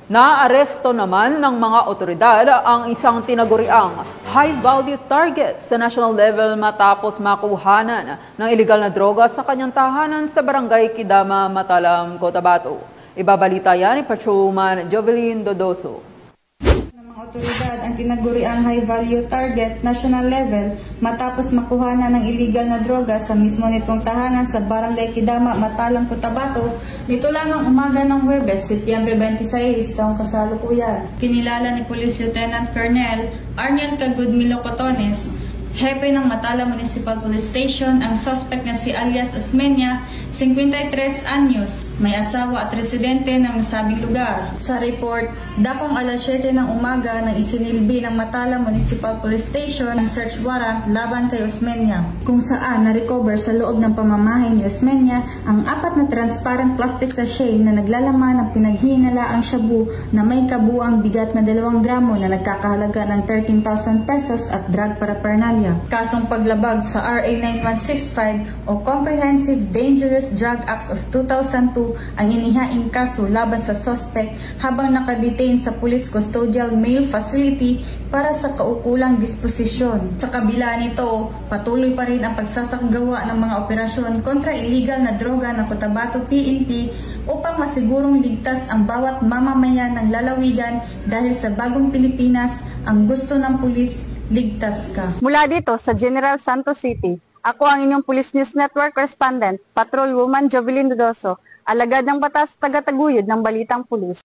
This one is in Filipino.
Naaresto naman ng mga otoridad ang isang tinaguriang high-value target sa national level matapos makuhanan ng iligal na droga sa kanyang tahanan sa barangay Kidama, Matalam, Cotabato. Ibabalita yan ni Patrolman Jovelyn Dodoso. Otoridad ang tinaguriang high-value target national level matapos makuha ng iligal na droga sa mismo nitong tahanan sa Barangay Kidama, Matalam, Cotabato nito lamang umaga ng Huwebes, Setyembre 26, taong kasalukuyan. Kinilala ni Police Lieutenant Colonel Arnian Cagudmilo Cotones, Hepe ng Matalam Municipal Police Station, ang suspect na si alias Osmeña, 53 anyos, may asawa at residente ng nasabing lugar. Sa report, dakong alas 7 ng umaga nang isinilbi ng Matalam Municipal Police Station ang search warrant laban kay Osmeña, kung saan na-recover sa loob ng pamamahay ni Osmeña ang 4 na transparent plastic sachet na naglalaman ng pinaghihinalaang shabu na may kabuang bigat na 2 gramo na nagkakahalaga ng 13,000 pesos at drug paraphernalia. Kasong paglabag sa RA 9165 o Comprehensive Dangerous Drug Acts of 2002 ang inihaing kaso laban sa suspect habang nakadetain sa Police Custodial Mail Facility para sa kaukulang disposisyon. Sa kabila nito, patuloy pa rin ang pagsasagawa ng mga operasyon kontra illegal na droga ng Cotabato PNP upang masigurong ligtas ang bawat mamamayan ng lalawigan dahil sa bagong Pilipinas, ang gusto ng pulis, ligtas ka. Mula dito sa General Santos City, ako ang inyong Police News Network correspondent, Patrolwoman Jovelyn Dodoso, alagad ng batas, taga-taguyod ng Balitang Pulis.